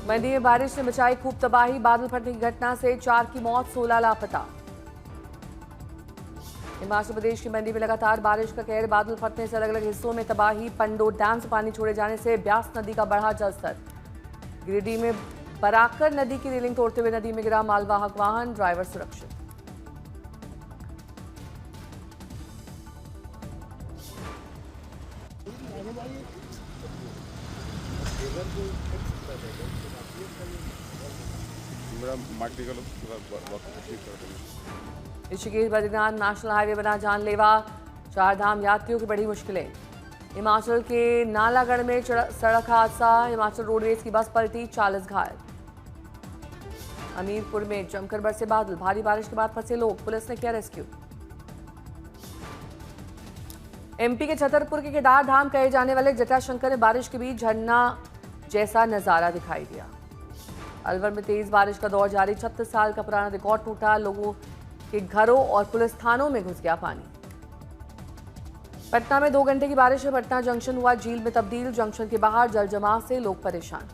मंडी में बारिश ने मचाई खूब तबाही। बादल फटने की घटना से 4 की मौत, 16 लापता। हिमाचल प्रदेश की मंडी में लगातार बारिश का कहर। बादल फटने से अलग अलग हिस्सों में तबाही। पंडो डैम से पानी छोड़े जाने से ब्यास नदी का बढ़ा जलस्तर। गिरिडीह में बराकर नदी की रेलिंग तोड़ते हुए नदी में गिरा मालवाहक वाहन, ड्राइवर सुरक्षित। ऋषिकेश बद्रीनाथ नेशनल हाईवे बना जानलेवा। 4 धाम यात्रियों की बड़ी मुश्किलें। हिमाचल के नालागढ़ में सड़क हादसा। हिमाचल रोडवेज की बस पलटी, 40 घायल। हमीरपुर में जमकर बरसे बादल। भारी बारिश के बाद फंसे लोग, पुलिस ने किया रेस्क्यू। एमपी के छतरपुर के केदार धाम कहे जाने वाले जटाशंकर में बारिश के बीच झरना जैसा नजारा दिखाई दिया। अलवर में तेज बारिश का दौर जारी। 36 साल का पुराना रिकॉर्ड टूटा। लोगों के घरों और पुलिस थानों में घुस गया पानी। पटना में 2 घंटे की बारिश में पटना जंक्शन हुआ झील में तब्दील। जंक्शन के बाहर जल जमाव से लोग परेशान।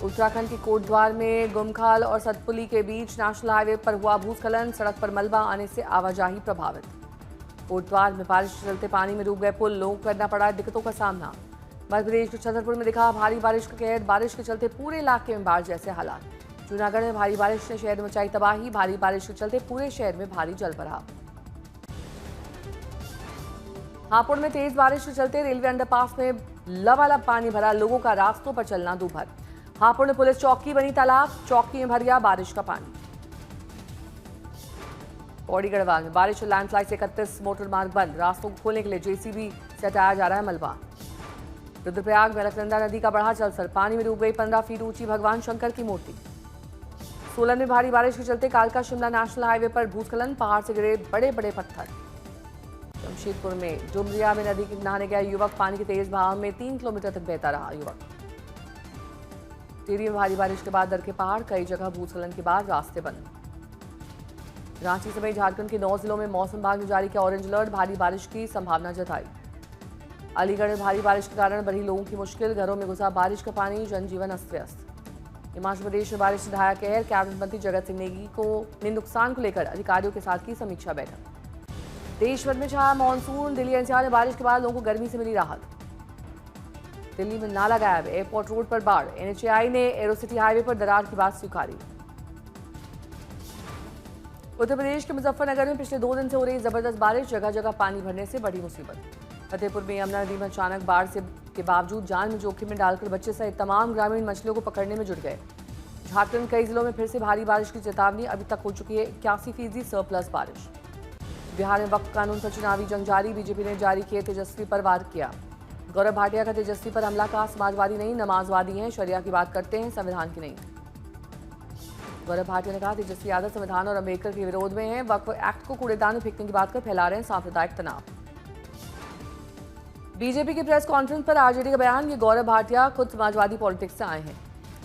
उत्तराखंड के कोटद्वार में गुमखाल और सतपुली के बीच नेशनल हाईवे पर हुआ भूस्खलन। सड़क पर मलबा आने से आवाजाही प्रभावित। कोटद्वार में बारिश के चलते पानी में डूब गए पुल। लोगों को करना पड़ा दिक्कतों का सामना। मध्य प्रदेश के छतरपुर में दिखा भारी बारिश का कहर। बारिश के चलते पूरे इलाके में बाढ़ जैसे हालात। जूनागढ़ में भारी बारिश ने शहर में मचाई तबाही। भारी बारिश के चलते पूरे शहर में भारी जलभराव। हापुड़ में तेज बारिश के चलते रेलवे अंडरपास में लबालब पानी भरा। लोगों का रास्तों पर चलना दूभर। हापुड़ में पुलिस चौकी बनी तालाब। चौकी में भर गया बारिश का पानी। पौड़ी गढ़वाल में बारिश और लैंडस्लाइड से 31 मोटर मार्ग बंद। रास्तों को खोलने के लिए जेसीबी से हटाया जा रहा है मलबा। रुद्रप्रयाग में अलकनंदा नदी का बढ़ा जलस्तर। पानी में डूब गई 15 फीट ऊंची भगवान शंकर की मूर्ति। सोलन में भारी बारिश के चलते कालका शिमला नेशनल हाईवे पर भूस्खलन। पहाड़ से गिरे बड़े बड़े पत्थर। जमशेदपुर में डुमरिया में नदी के नहाने गया युवक। पानी के तेज बहाव में 3 किलोमीटर तक बहता रहा युवक। टिहरी में भारी बारिश के बाद दरके पहाड़। कई जगह भूस्खलन के बाद रास्ते बंद। रांची समेत झारखंड के 9 जिलों में मौसम विभाग ने जारी किया ऑरेंज अलर्ट। भारी बारिश की संभावना जताई। अलीगढ़ में भारी बारिश के कारण बढ़ी लोगों की मुश्किल। घरों में घुसा बारिश का पानी। जनजीवन अस्त व्यस्त। हिमाचल प्रदेश में बारिश से ढाया कहर। कैबिनेट मंत्री जगत सिंह नेगी ने नुकसान को लेकर अधिकारियों के साथ की समीक्षा बैठक। देश भर में छाया मानसून। दिल्ली एनसीआर में बारिश के बाद लोगों को गर्मी से मिली राहत। दिल्ली में नाला गायब। एयरपोर्ट रोड पर बाढ़। एनएचएआई ने एरोसिटी हाईवे पर दरार की बात स्वीकारी। उत्तर प्रदेश के मुजफ्फरनगर में पिछले 2 दिन से हो रही जबरदस्त बारिश। जगह जगह पानी भरने से बड़ी मुसीबत। फतेहपुर में यमुना नदी में अचानक बाढ़ के बावजूद जान में जोखिम में डालकर बच्चे सहित तमाम ग्रामीण मछलियों को पकड़ने में जुट गए। झारखंड कई जिलों में फिर से भारी बारिश की चेतावनी। अभी तक हो चुकी है 81% सरप्लस बारिश। बिहार में वक्फ कानून पर चुनावी जंग जारी। बीजेपी ने जारी किए तेजस्वी पर वार किया। गौरव भाटिया का तेजस्वी पर हमला कहा समाजवादी नहीं नमाजवादी हैं, शरिया की बात करते हैं, संविधान की नहीं। गौरव भाटिया ने कहा तेजस्वी यादव संविधान और अम्बेडकर के विरोध में हैं। वक्फ एक्ट को कूड़ेदान में फेंकने की बात कर फैला रहे हैं सांप्रदायिक तनाव। बीजेपी की प्रेस कॉन्फ्रेंस पर आरजेडी का बयान। ये गौरव भाटिया खुद समाजवादी पॉलिटिक्स से आए हैं।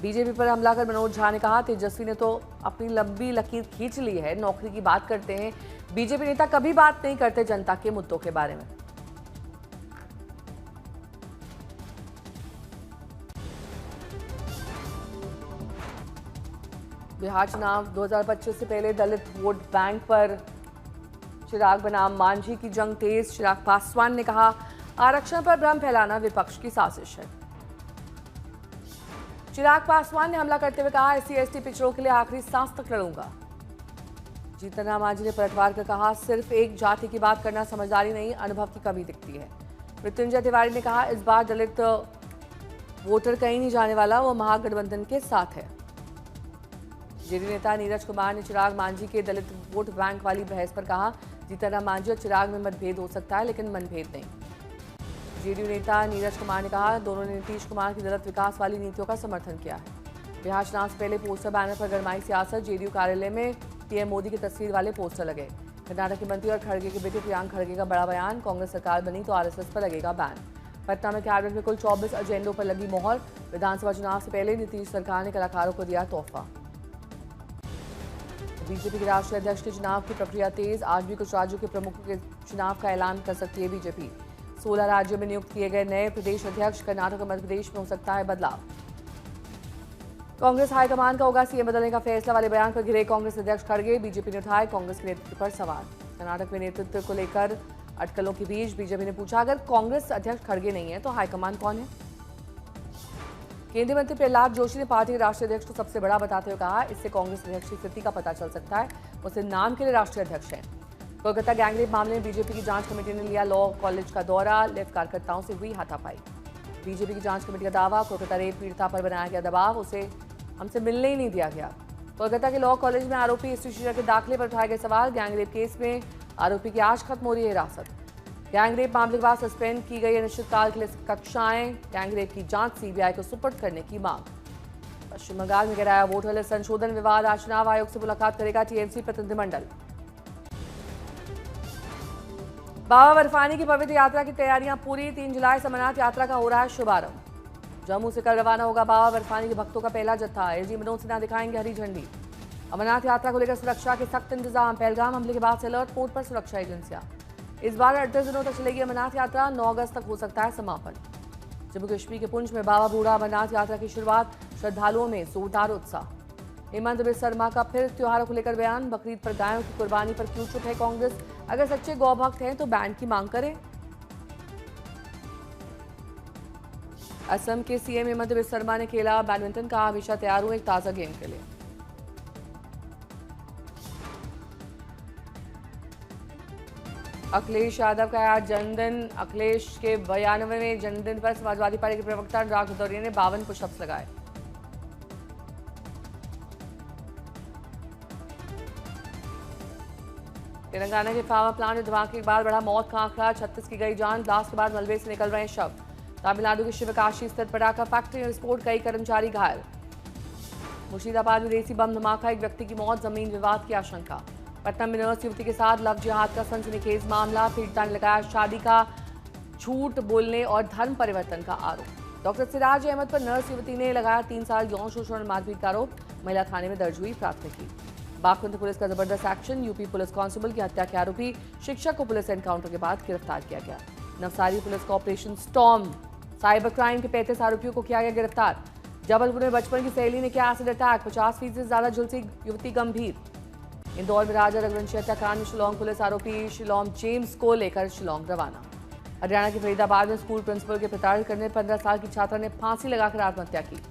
बीजेपी पर हमला कर मनोज झा ने कहा तेजस्वी ने तो अपनी लंबी लकीर खींच ली है, नौकरी की बात करते हैं। बीजेपी नेता कभी बात नहीं करते जनता के मुद्दों के बारे में। बिहार चुनाव 2025 से पहले दलित वोट बैंक पर चिराग बनाम मांझी की जंग तेज। चिराग पासवान ने कहा आरक्षण पर भ्रम फैलाना विपक्ष की साजिश है। चिराग पासवान ने हमला करते हुए कहा SC/ST पिछड़ों के लिए आखिरी सांस तक लड़ूंगा। जीतन राम मांझी ने पलटवार कर कहा सिर्फ एक जाति की बात करना समझदारी नहीं, अनुभव की कमी दिखती है। मृत्युंजय तिवारी ने कहा इस बार दलित वोटर कहीं नहीं जाने वाला, वो महागठबंधन के साथ है। जेडीयू नेता नीरज कुमार ने चिराग मांझी के दलित वोट बैंक वाली बहस पर कहा जीतन राम मांझी और चिराग में मतभेद हो सकता है लेकिन मनभेद नहीं। जेडीयू नेता नीरज कुमार ने कहा दोनों ने नीतीश कुमार की दलित विकास वाली नीतियों का समर्थन किया है। बिहार चुनाव से पहले पोस्टर बैनर पर गरमाई सियासत। जेडीयू कार्यालय में पीएम मोदी की तस्वीर वाले पोस्टर लगे। कर्नाटक के मंत्री और खड़गे के बेटे प्रियांक खड़गे का बड़ा बयान। कांग्रेस सरकार बनी तो आरएसएस पर लगेगा बैन। पटना में कैबिनेट में कुल 24 एजेंडों पर लगी मोहर। विधानसभा चुनाव से पहले नीतीश सरकार ने कलाकारों को दिया तोहफा। बीजेपी के राष्ट्रीय अध्यक्ष के चुनाव की प्रक्रिया तेज। आज भी कुछ राज्यों के प्रमुखों के चुनाव का ऐलान कर सकती है बीजेपी। 16 राज्यों में नियुक्त किए गए नए प्रदेश अध्यक्ष। कर्नाटक और मध्य प्रदेश में हो सकता है बदलाव। कांग्रेस हाईकमान का होगा सीएम बदलने का फैसला वाले बयान पर घिरे कांग्रेस अध्यक्ष खड़गे। बीजेपी ने उठाए कांग्रेस के नेतृत्व पर सवाल। कर्नाटक में नेतृत्व को लेकर अटकलों के बीच बीजेपी ने पूछा, अगर कांग्रेस अध्यक्ष खड़गे नहीं है तो हाईकमान कौन है? केंद्रीय मंत्री प्रहलाद जोशी ने पार्टी के राष्ट्रीय अध्यक्ष को सबसे बड़ा बताते हुए कहा, इससे कांग्रेस अध्यक्ष की स्थिति का पता चल सकता है। उसे नाम के लिए राष्ट्रीय अध्यक्ष है। कोलकाता गैंगरेप मामले में बीजेपी की जांच कमेटी ने लिया लॉ कॉलेज का दौरा। लेफ्ट कार्यकर्ताओं से हुई हाथापाई। बीजेपी की जांच कमेटी का दावा, कोलकाता रेप पीड़िता पर बनाया गया दबाव, उसे हमसे मिलने ही नहीं दिया गया। कोलकाता के लॉ कॉलेज में आरोपी हिस्ट्री के दाखिले पर उठाए गए सवाल। गैंगरेप केस में आरोपी की आज खत्म हो रही है हिरासत। गैंगरेप मामले के बाद सस्पेंड की गई अनिश्चितकाल के लिए कक्षाएं। गैंगरेप की जांच सीबीआई को सुपुर्द करने की मांग। पश्चिम बंगाल में गिराया वोटर लिस्ट संशोधन विवाद। आज चुनाव आयोग से मुलाकात करेगा टीएमसी प्रतिनिधिमंडल। बाबा बर्फानी की पवित्र यात्रा की तैयारियां पूरी। 3 जुलाई से अमरनाथ यात्रा का हो रहा है शुभारंभ। जम्मू से कल रवाना होगा बाबा बर्फानी के भक्तों का पहला जत्था। एजी मनोज सिन्हा दिखाएंगे हरी झंडी। अमरनाथ यात्रा को लेकर सुरक्षा के सख्त इंतजाम। पहलगाम हमले के बाद से अलर्ट मोड पर सुरक्षा एजेंसियां। इस बार 38 दिनों तक चलेगी अमरनाथ यात्रा। 9 अगस्त तक हो सकता है समापन। जम्मू कश्मीर के पुंछ में बाबा बूढ़ा अमरनाथ यात्रा की शुरुआत। श्रद्धालुओं में जोरदार उत्साह। हेमंत बिस्वा शर्मा का फिर त्योहारों को लेकर बयान। बकरीद पर गायों की कुर्बानी पर क्यों चुप है कांग्रेस? अगर सच्चे गौ भक्त हैं तो बैन की मांग करें। असम के सीएम हेमंत बिस्वा शर्मा ने खेला बैडमिंटन का। हमेशा तैयार हूं एक ताजा गेम के लिए। अखिलेश यादव का आज जन्मदिन। अखिलेश के 92वें जन्मदिन पर समाजवादी पार्टी के प्रवक्ता अनुराग भदौरिया ने 52 पुशअप्स लगाए। तेलंगाना के फार्मा प्लांट में धमाके के बाद बढ़ा मौत का आंकड़ा। 36 की गई जान। ब्लास्ट के बाद मलबे से निकल रहे शव। तमिलनाडु के शिवकाशी स्थित पटाखा फैक्ट्री में विस्फोट, कई कर्मचारी घायल। मुर्शिदाबाद में देसी बम धमाका, एक व्यक्ति की मौत, जमीन विवाद की आशंका। पटना में नर्स युवती के साथ लव जिहाद का सनसनीखेज मामला। पीड़िता ने लगाया शादी का झूठ बोलने और धर्म परिवर्तन का आरोप। डॉक्टर सिराज अहमद पर नर्स युवती ने लगाया 3 साल यौन शोषण और मारपीट का आरोप। महिला थाने में दर्ज हुई प्राथमिकी। बागपत पुलिस का जबरदस्त एक्शन। यूपी पुलिस कांस्टेबल की हत्या के आरोपी शिक्षक को पुलिस एनकाउंटर के बाद गिरफ्तार किया गया। नवसारी पुलिस का ऑपरेशन स्टॉर्म। साइबर क्राइम के 35 आरोपियों को किया गया गिरफ्तार। जबलपुर में बचपन की सहेली ने किया एसिड अटैक। 50% से ज्यादा झुलसी युवती गंभीर। इंदौर में राजा रघुवंशी हत्याकांड में शिलोंग पुलिस आरोपी शिलोंग जेम्स को लेकर शिलोंग रवाना। हरियाणा के फरीदाबाद में स्कूल प्रिंसिपल के प्रताड़ित करने 15 साल की छात्रा ने फांसी लगाकर आत्महत्या की।